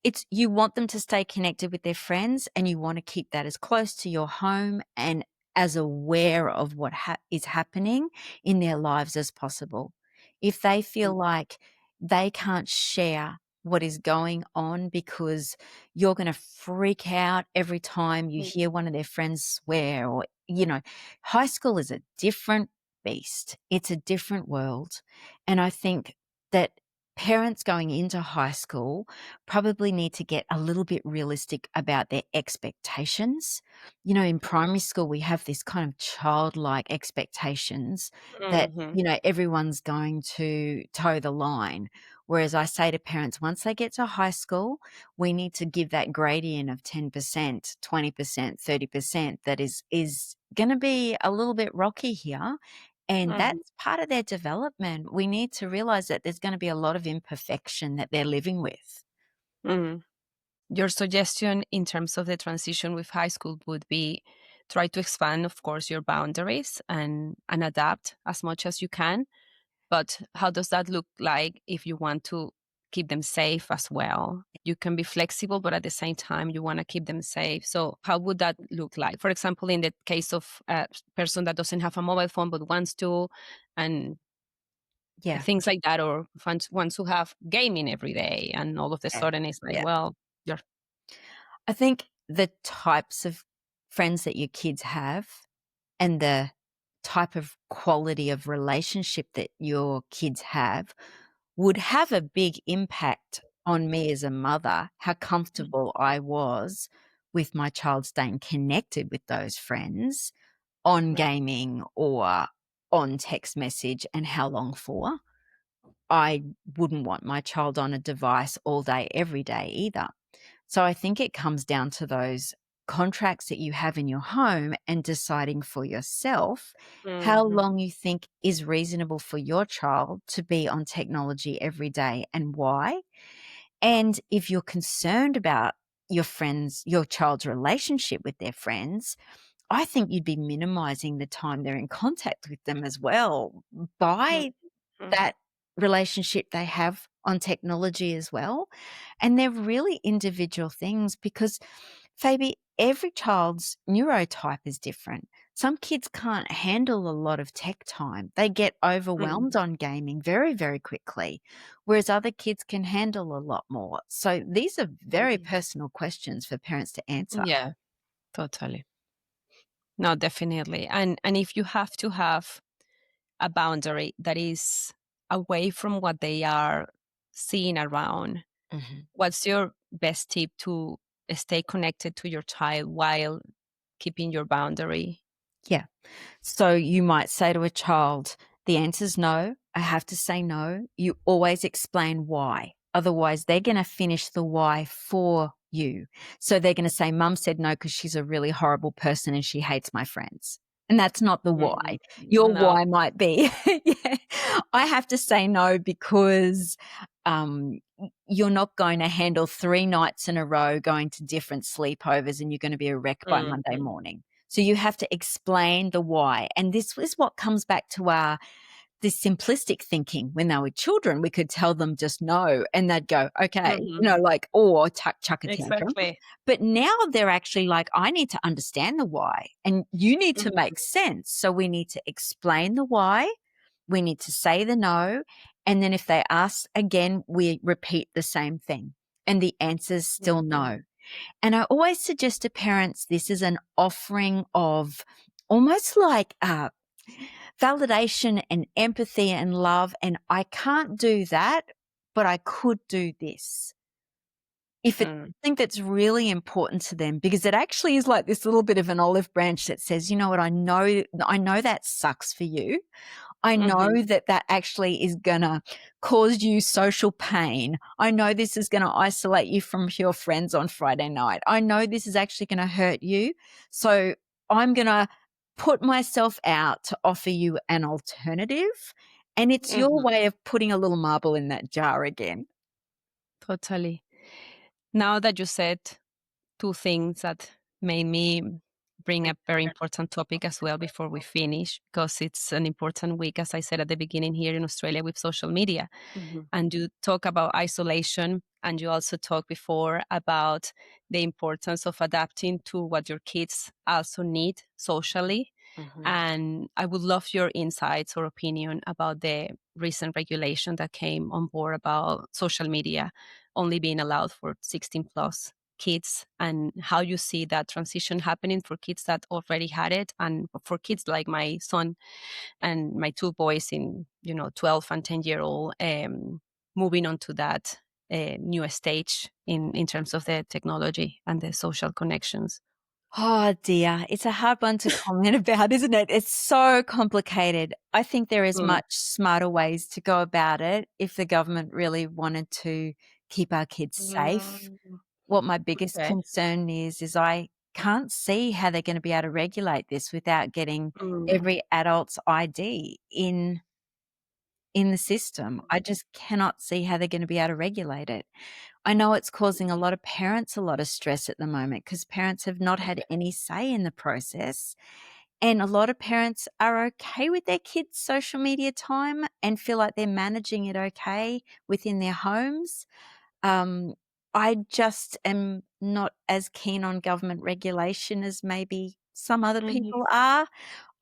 S2: It's you want them to stay connected with their friends, and you wanna keep that as close to your home and as aware of what is happening in their lives as possible. If they feel like they can't share what is going on because you're gonna freak out every time you
S1: Mm,
S2: hear one of their friends swear, or, high school is a different beast. It's a different world, and I think that parents going into high school probably need to get a little bit realistic about their expectations. In primary school, we have this kind of childlike expectations that,
S1: mhm,
S2: everyone's going to toe the line. Whereas I say to parents, once they get to high school, we need to give that gradient of 10%, 20%, 30% that is going to be a little bit rocky here. And
S1: mhm,
S2: that's part of their development. We need to realize that there's going to be a lot of imperfection that they're living with.
S1: mhm. Your suggestion in terms of the transition with high school would be try to expand, of course, your boundaries and adapt as much as you can. But how does that look like if you want to keep them safe as well? You can be flexible, but at the same time, you want to keep them safe. So, how would that look like? For example, in the case of a person that doesn't have a mobile phone but wants to, and
S2: Yeah.
S1: things like that, or wants to have gaming every day, and all of a
S2: Yeah.
S1: sudden it's like,
S2: Yeah.
S1: well, you're.
S2: I think the types of friends that your kids have and the type of quality of relationship that your kids have would have a big impact on me as a mother, how comfortable I was with my child staying connected with those friends on
S1: Right.
S2: gaming or on text message, and how long for. I wouldn't want my child on a device all day, every day either. So I think it comes down to those contracts that you have in your home and deciding for yourself how
S1: Mhm,
S2: long you think is reasonable for your child to be on technology every day and why. And if you're concerned about your child's relationship with their friends, I think you'd be minimizing the time they're in contact with them as well
S1: mhm,
S2: by
S1: mhm,
S2: that relationship they have on technology as well. And they're really individual things because, Fabi, every child's neurotype is different. Some kids can't handle a lot of tech time. They get overwhelmed
S1: mhm.
S2: on gaming very, very quickly, whereas other kids can handle a lot more. So these are very
S1: Mhm.
S2: personal questions for parents to answer.
S1: Yeah, totally. No, definitely. And if you have to have a boundary that is away from what they are seeing around,
S2: Mhm.
S1: what's your best tip to stay connected to your child while keeping your boundary?
S2: Yeah. So you might say to a child, the answer's no. I have to say no. You always explain why. Otherwise, they're going to finish the why for you. So they're going to say, Mum said no because she's a really horrible person and she hates my friends. And that's not the
S1: Mm,
S2: why. Your
S1: no.
S2: why might be, yeah, I have to say no because you're not going to handle 3 nights in a row going to different sleepovers and you're going to be a wreck by Monday
S1: Mhm,
S2: morning. So you have to explain the why. And this is what comes back to our this simplistic thinking. When they were children, we could tell them just no, and they'd go, okay,
S1: mhm.
S2: or chuck a tantrum.
S1: Exactly.
S2: But now they're actually like, I need to understand the why, and you need to
S1: Mhm,
S2: make sense. So we need to explain the why, we need to say the no, and then if they ask again, we repeat the same thing. And the answer's still
S1: mhm,
S2: no. And I always suggest to parents this is an offering of almost like validation and empathy and love. And I can't do that, but I could do this. If it's
S1: Mm.
S2: something that's really important to them, because it actually is like this little bit of an olive branch that says, "You know what? I know that sucks for you. I know
S1: Mhm.
S2: that that actually is gonna cause you social pain. I know this is gonna isolate you from your friends on Friday night. I know this is actually gonna hurt you. So I'm gonna put myself out to offer you an alternative." And it's your
S1: Mhm.
S2: way of putting a little marble in that jar again.
S1: Totally. Now that you said two things that made me bring a very important topic as well before we finish, because it's an important week, as I said at the beginning, here in Australia with social media.
S2: Mhm,
S1: And you talk about isolation, and you also talked before about the importance of adapting to what your kids also need socially.
S2: mhm,
S1: And I would love your insights or opinion about the recent regulation that came on board about social media only being allowed for 16 plus kids, and how you see that transition happening for kids that already had it, and for kids like my son and my two boys in 12 and 10-year old, moving on to that new stage in terms of the technology and the social connections.
S2: Oh dear, it's a hard one to comment about, isn't it? It's so complicated. I think there is
S1: Mm.
S2: much smarter ways to go about it if the government really wanted to keep our kids safe.
S1: Mm.
S2: What my biggest
S1: Okay.
S2: concern is I can't see how they're gonna be able to regulate this without getting
S1: Mm.
S2: every adult's ID in the system. I just cannot see how they're gonna be able to regulate it. I know it's causing a lot of parents a lot of stress at the moment because parents have not had any say in the process. And a lot of parents are okay with their kids' social media time and feel like they're managing it okay within their homes. Um, I just am not as keen on government regulation as maybe some other
S1: Mhm.
S2: people are.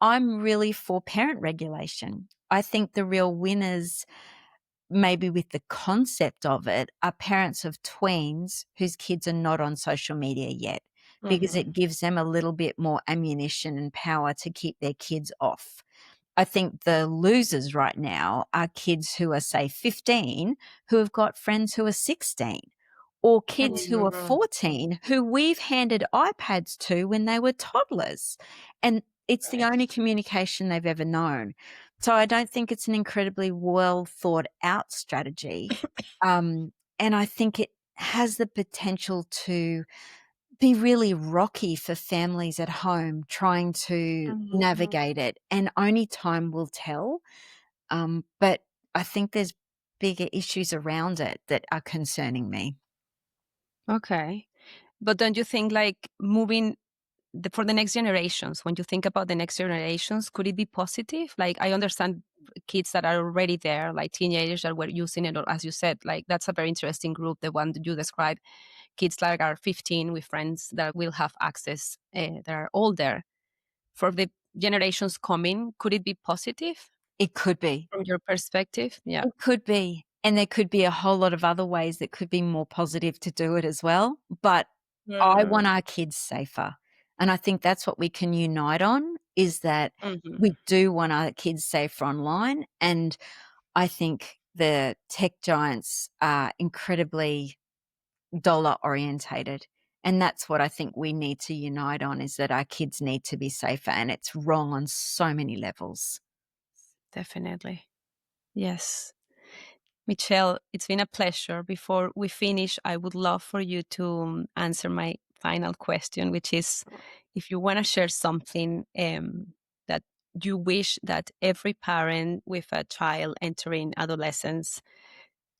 S2: I'm really for parent regulation. I think the real winners, maybe with the concept of it, are parents of tweens whose kids are not on social media yet, because
S1: Mhm.
S2: it gives them a little bit more ammunition and power to keep their kids off. I think the losers right now are kids who are, say, 15, who have got friends who are 16, or kids who are
S1: Mhm.
S2: 14 who we've handed iPads to when they were toddlers, and it's the only
S1: Right.
S2: communication they've ever known. So I don't think it's an incredibly well thought out strategy, and I think it has the potential to be really rocky for families at home trying to
S1: Mhm.
S2: navigate it, and only time will tell. But I think there's bigger issues around it that are concerning me.
S1: Okay. But don't you think, like, moving for the next generations, when you think about the next generations, could it be positive? Like, I understand kids that are already there, like teenagers that were using it, or as you said, like that's a very interesting group, the one that you described, kids like are 15 with friends that will have access, that are older. For the generations coming, could it be positive
S2: It could be.
S1: from your perspective? Yeah.
S2: It could be. And there could be a whole lot of other ways that could be more positive to do it as well. But I want
S1: Mm.
S2: our kids safer. And I think that's what we can unite on, is that
S1: Mhm.
S2: we do want our kids safer online. And I think the tech giants are incredibly dollar orientated. And that's what I think we need to unite on, is that our kids need to be safer. And it's wrong on so many levels.
S1: Definitely. Yes. Michelle, it's been a pleasure. Before we finish, I would love for you to answer my final question, which is if you want to share something that you wish that every parent with a child entering adolescence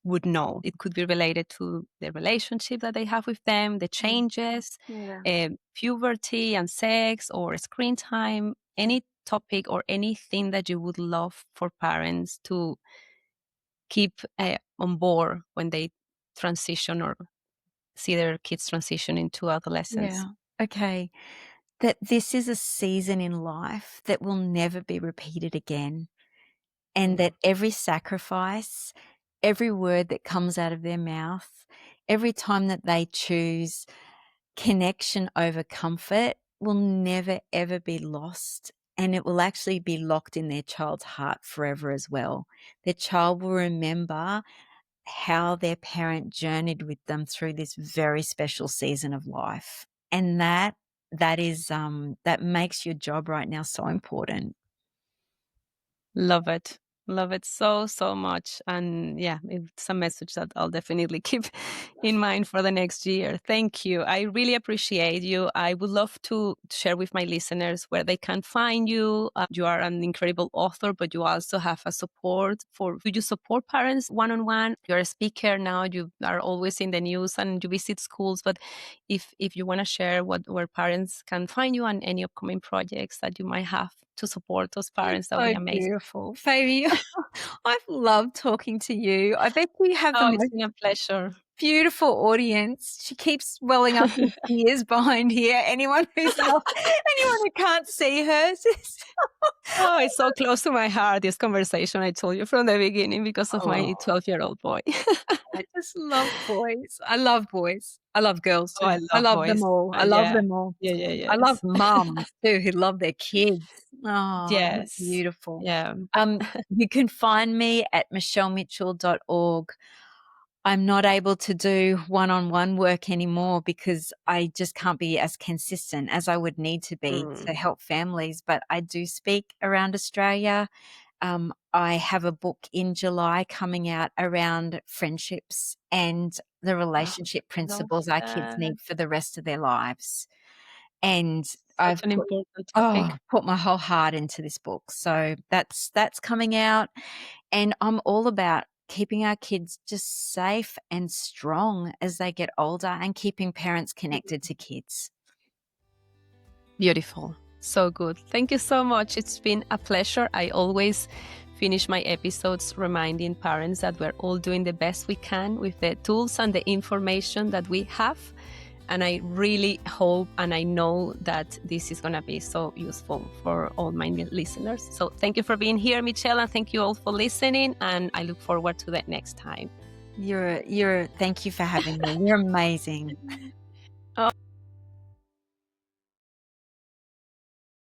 S1: would know. It could be related to the relationship that they have with them, the
S2: Mm.
S1: changes,
S2: Yeah.
S1: puberty and sex, or screen time, any topic or anything that you would love for parents to keep on board when they transition or see their kids transition into adolescence.
S2: Yeah. Okay. That this is a season in life that will never be repeated again, and
S1: Mm.
S2: that every sacrifice, every word that comes out of their mouth, every time that they choose connection over comfort will never, ever be lost, and it will actually be locked in their child's heart forever as well. Their child will remember how their parent journeyed with them through this very special season of life. And that is that makes your job right now so important.
S1: Love it. Love it so, so much. And yeah, it's a message that I'll definitely keep in mind for the next year. Thank you. I really appreciate you. I would love to share with my listeners where they can find you. You are an incredible author, but you also have a support do you support parents one-on-one? You're a speaker now. You are always in the news and you visit schools. But if you want to share where parents can find you and any upcoming projects that you might have to support those parents, that would
S2: So
S1: be amazing.
S2: beautiful. Fabi, I've loved talking to you. I bet you have the
S1: Oh, it's
S2: most
S1: been a pleasure.
S2: beautiful audience. She keeps welling up in tears behind here. Anyone anyone who can't see her.
S1: Oh, it's so close to my heart, this conversation I told you from the beginning because of my
S2: Oh,
S1: 12-year-old boy.
S2: I just love boys. I love boys. I love girls
S1: Oh,
S2: too.
S1: I
S2: I
S1: love
S2: love them
S1: boys.
S2: all. I love
S1: Yeah.
S2: them all.
S1: Yeah, yeah,
S2: I love
S1: yes.
S2: mums too who love their kids. Oh, that's
S1: Yes.
S2: beautiful.
S1: Yeah.
S2: You can find me at michellemitchell.org. I'm not able to do one-on-one work anymore because I just can't be as consistent as I would need to be to
S1: Mm.
S2: help families, but I do speak around Australia. I have a book in July coming out around friendships and the
S1: Oh,
S2: relationship
S1: love
S2: principles our kids
S1: that.
S2: need for the rest of their lives. And
S1: Such
S2: I've
S1: an important
S2: oh,
S1: topic.
S2: put my whole heart into this book. So that's coming out, and I'm all about keeping our kids just safe and strong as they get older and keeping parents connected to kids.
S1: Beautiful. So good. Thank you so much. It's been a pleasure. I always finish my episodes reminding parents that we're all doing the best we can with the tools and the information that we have. And I really hope and I know that this is going to be so useful for all my listeners. So thank you for being here, Michelle, and thank you all for listening. And I look forward to the next time.
S2: Thank you for having me. You're amazing.
S1: Oh.